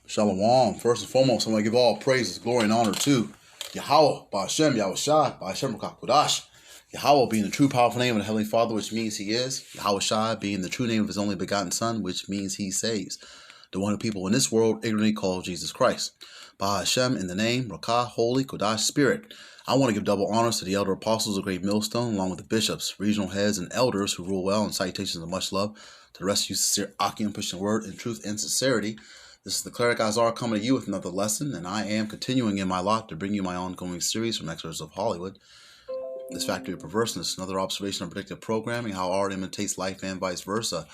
Shalom. First and foremost, I want to give all praises, glory, and honor to Yahweh, Ba'Shem, Yahweh Shai, Ba'Shem Rakakudash. Yahweh being the true powerful name of the Heavenly Father, which means He is. Yahweh Shai being the true name of His only begotten Son, which means He saves. The one who people in this world ignorantly call Jesus Christ. Ba'Shem in the name, Rakah, Holy, Kodash, Spirit. I want to give double honors to the elder apostles of Great Millstone, along with the bishops, regional heads, and elders who rule well, and salutations of much love to the rest of you sincere Akim, pushing word in truth and sincerity. This is the Cleric Azar coming to you with another lesson, and I am continuing in my lot to bring you my ongoing series from Excerpts of Hollywood. This Factory of Perverseness, another observation of predictive programming, how art imitates life and vice versa.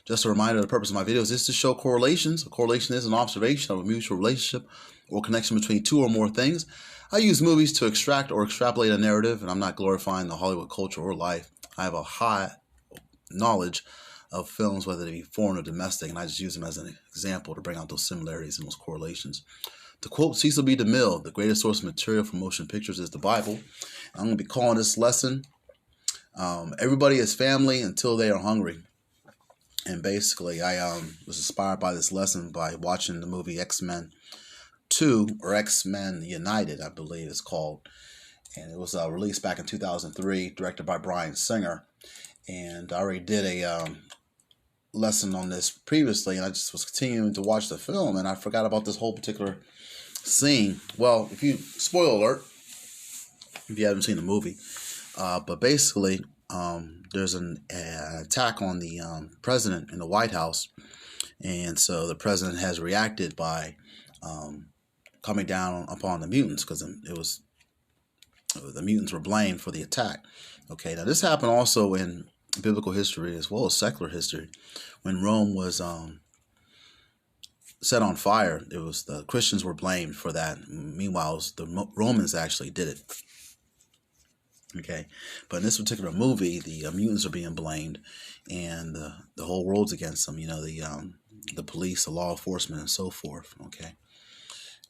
Just a reminder, the purpose of my videos is to show correlations. A correlation is an observation of a mutual relationship or connection between two or more things. I use movies to extract or extrapolate a narrative, and I'm not glorifying the Hollywood culture or life. I have a high knowledge of films, whether they be foreign or domestic, and I just use them as an example to bring out those similarities and those correlations. To quote Cecil B. DeMille, the greatest source of material for motion pictures is the Bible. I'm going to be calling this lesson, Everybody is Family Until They Are Hungry. And basically, I was inspired by this lesson by watching the movie X-Men 2, or X-Men United, I believe it's called. And it was released back in 2003, directed by Bryan Singer. And I already did a lesson on this previously, and I just was continuing to watch the film, and I forgot about this whole particular scene. Well, spoiler alert, if you haven't seen the movie, but basically, there's an attack on the president in the White House, and so the president has reacted by coming down upon the mutants, because the mutants were blamed for the attack. Okay, now this happened also in biblical history as well as secular history. When Rome was set on fire, it was the Christians were blamed for that. Meanwhile, the Romans actually did it. Okay, but in this particular movie, the mutants are being blamed, and the whole world's against them. You know, the police, the law enforcement, and so forth. Okay,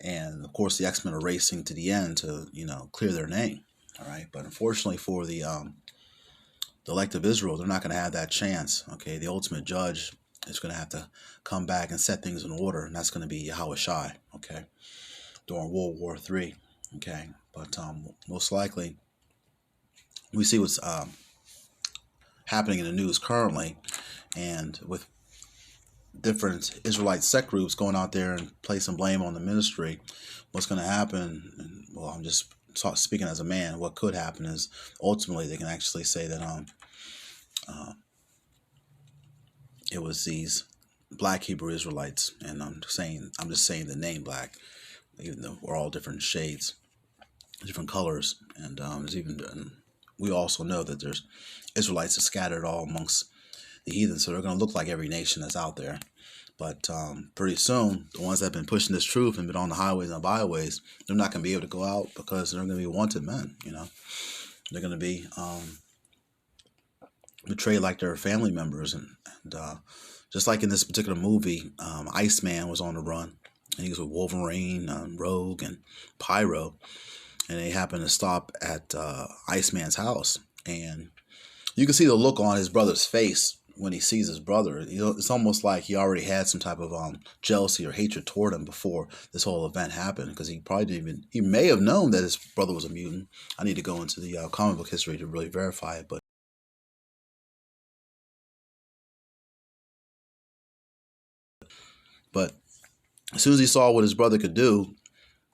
and of course, the X-Men are racing to the end to clear their name. All right, but unfortunately for the elect of Israel, they're not going to have that chance. Okay, the ultimate judge is going to have to come back and set things in order, and that's going to be Yahweh Shai. Okay, during World War III. Okay, but most likely we see what's happening in the news currently, and with different Israelite sect groups going out there and placing blame on the ministry. What's going to happen? And, well, I'm just speaking as a man. What could happen is ultimately they can actually say that it was these black Hebrew Israelites, and I'm just saying the name black, even though we're all different shades, different colors, and we also know that there's Israelites that scattered all amongst the heathen, so they're going to look like every nation that's out there. But pretty soon, the ones that have been pushing this truth and been on the highways and byways, they're not going to be able to go out because they're going to be wanted men. They're going to be betrayed like their family members, and just like in this particular movie, Iceman was on the run, and he was with Wolverine, Rogue, and Pyro, and they happened to stop at Iceman's house, and you can see the look on his brother's face when he sees his brother. It's almost like he already had some type of jealousy or hatred toward him before this whole event happened, because he may have known that his brother was a mutant. I need to go into the comic book history to really verify it, but as soon as he saw what his brother could do,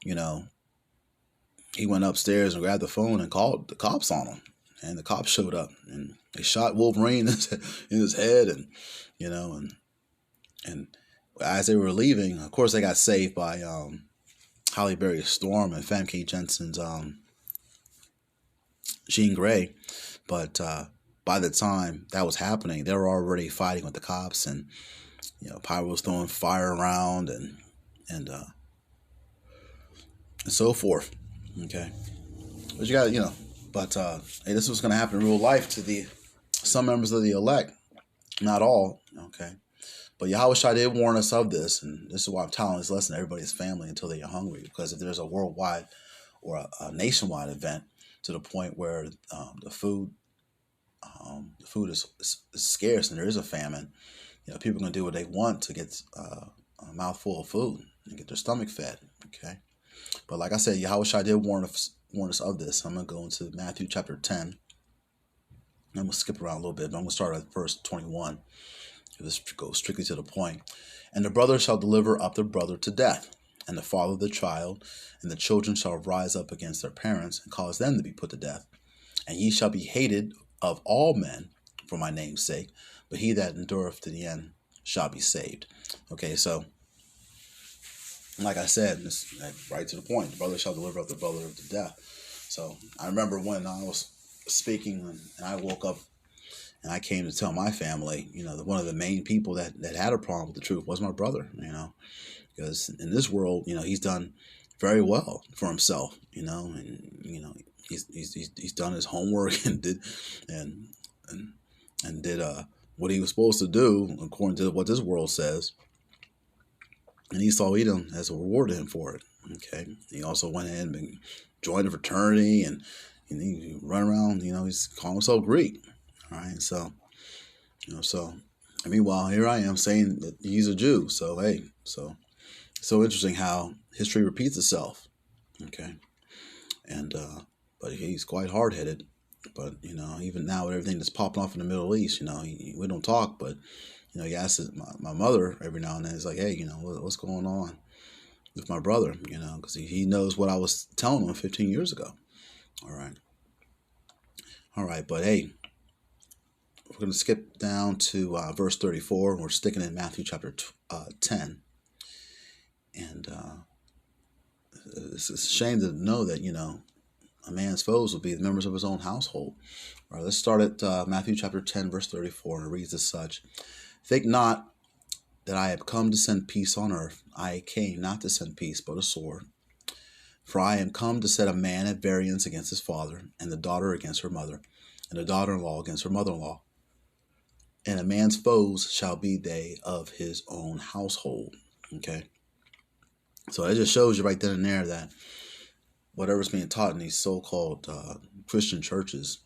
he went upstairs and grabbed the phone and called the cops on him. And the cops showed up, and they shot Wolverine in his head, and and as they were leaving, of course, they got saved by Halle Berry's Storm and Famke Jensen's Jean Grey. But by the time that was happening, they were already fighting with the cops, and Pyro was throwing fire around and so forth. Okay, but you got But hey, this was going to happen in real life to some members of the elect, not all. Okay, but Yahweh Shai did warn us of this, and this is why I'm telling this lesson: everybody's family until they are hungry. Because if there's a worldwide or a nationwide event to the point where the food is scarce and there is a famine, people are going to do what they want to get a mouthful of food and get their stomach fed. Okay, but like I said, Yahushua did warn us of this. I'm going to go into Matthew chapter 10. I'm going to skip around a little bit, but I'm going to start at verse 21. This goes strictly to the point. And the brother shall deliver up the brother to death, and the father the child, and the children shall rise up against their parents, and cause them to be put to death. And ye shall be hated of all men for my name's sake, but he that endureth to the end shall be saved. Okay, so like I said, this right to the point. The brother shall deliver up the brother to death. So I remember when I was speaking and I woke up and I came to tell my family, one of the main people that had a problem with the truth was my brother, because in this world, he's done very well for himself, and he's done his homework and did what he was supposed to do according to what this world says. And Esau Edom has rewarded him for it. Okay, he also went in and joined a fraternity, and he run around. He's calling himself Greek. All right, so meanwhile, here I am saying that he's a Jew. So hey, so interesting how history repeats itself. Okay, and but he's quite hard headed. But even now with everything that's popping off in the Middle East, we don't talk, but he asks my mother every now and then. He's like, hey, what's going on with my brother? Because he knows what I was telling him 15 years ago. All right, but hey, we're going to skip down to verse 34. We're sticking in Matthew chapter 10. And it's a shame to know that, a man's foes will be the members of his own household. All right, let's start at Matthew chapter 10, verse 34. And it reads as such. Think not that I have come to send peace on earth. I came not to send peace, but a sword. For I am come to set a man at variance against his father, and the daughter against her mother, and the daughter-in-law against her mother-in-law. And a man's foes shall be they of his own household. Okay. So it just shows you right then and there that whatever's being taught in these so-called Christian churches,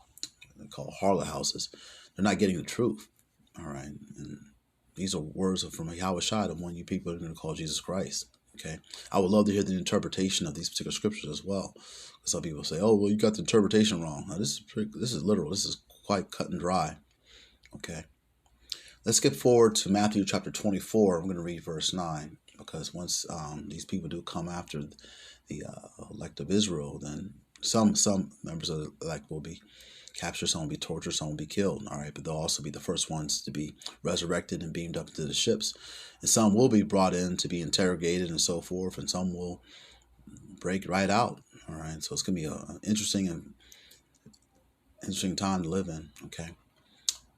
called harlot houses, they're not getting the truth. All right. And these are words from Yahushua, the one you people are going to call Jesus Christ. Okay. I would love to hear the interpretation of these particular scriptures as well. Some people say, oh, well, you got the interpretation wrong. Now, this is literal. This is quite cut and dry. Okay. Let's skip forward to Matthew chapter 24. I'm going to read verse 9, because once these people do come after the elect of Israel, then some members of the elect will be captured, some will be tortured, some will be killed. All right, but they'll also be the first ones to be resurrected and beamed up into the ships. And some will be brought in to be interrogated and so forth, and some will break right out. All right, so it's going to be an interesting time to live in. Okay.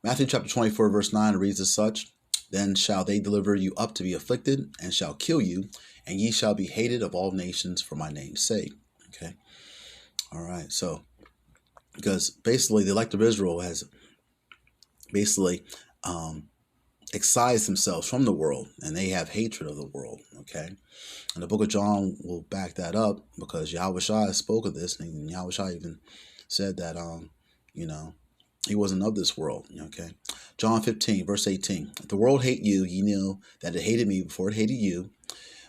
Matthew chapter 24, verse 9 reads as such. Then shall they deliver you up to be afflicted, and shall kill you, and ye shall be hated of all nations for my name's sake. Okay. All right. So, because basically the elect of Israel has basically excised themselves from the world, and they have hatred of the world. Okay. And the book of John will back that up, because Yahushua spoke of this, and Yahushua even said that, he wasn't of this world. Okay. John 15, verse 18. If the world hate you, ye know that it hated me before it hated you.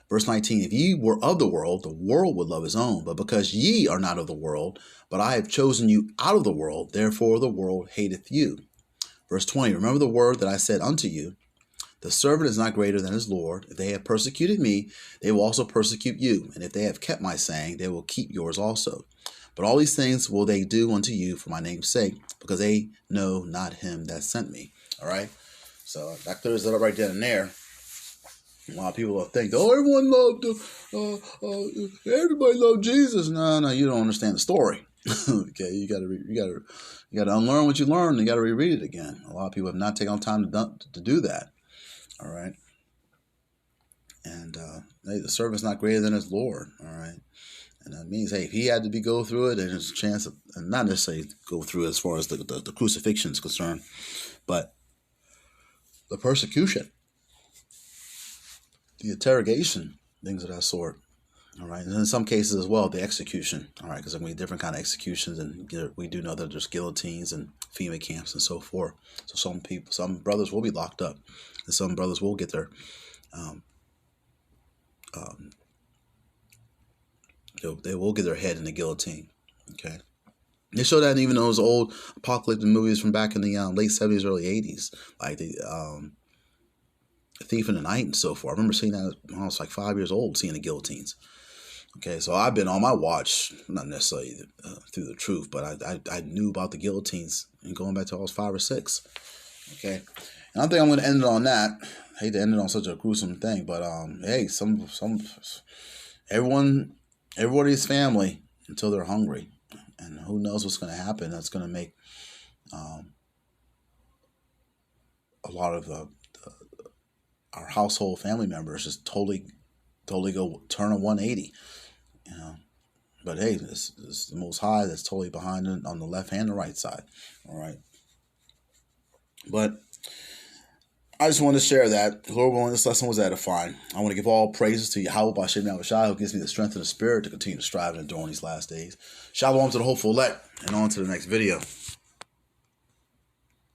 Verse 19. If ye were of the world would love his own. But because ye are not of the world, but I have chosen you out of the world, therefore the world hateth you. Verse 20. Remember the word that I said unto you. The servant is not greater than his Lord. If they have persecuted me, they will also persecute you. And if they have kept my saying, they will keep yours also. But all these things will they do unto you for my name's sake, because they know not him that sent me. All right. So that clears it up right then and there. A lot of people will think, oh, everyone loved, everybody loved Jesus. No, you don't understand the story. Okay, you gotta unlearn what you learned. You gotta reread it again. A lot of people have not taken time to do that. All right. And the servant's not greater than his Lord. All right. And that means, hey, if he had to go through it, then there's a chance of, and not necessarily go through it as far as the crucifixion is concerned, but the persecution, the interrogation, things of that sort. All right. And in some cases as well, the execution. All right. Because there can be different kind of executions. And we do know that there's guillotines and FEMA camps and so forth. So some brothers will be locked up, and some brothers will get their they will get their head in the guillotine. Okay. They show that even those old apocalyptic movies from back in the late 70s, early 80s, like the Thief in the Night and so forth. I remember seeing that when I was like 5 years old, seeing the guillotines. Okay, so I've been on my watch, not necessarily through the truth, but I knew about the guillotines and going back to I was 5 or 6. Okay, and I think I'm going to end it on that. I hate to end it on such a gruesome thing, but hey, everybody's family until they're hungry, and who knows what's going to happen. That's going to make a lot of our household family members just totally go turn a 180. You know, but hey, this is the Most High that's totally behind it on the left and the right side. All right, but I just wanted to share that. Lord willing, this lesson was edifying. I want to give all praises to Yahweh B'Shem Yahushua, who gives me the strength and the spirit to continue to strive and endure in these last days. Shalom to the hopeful elect, and on to the next video.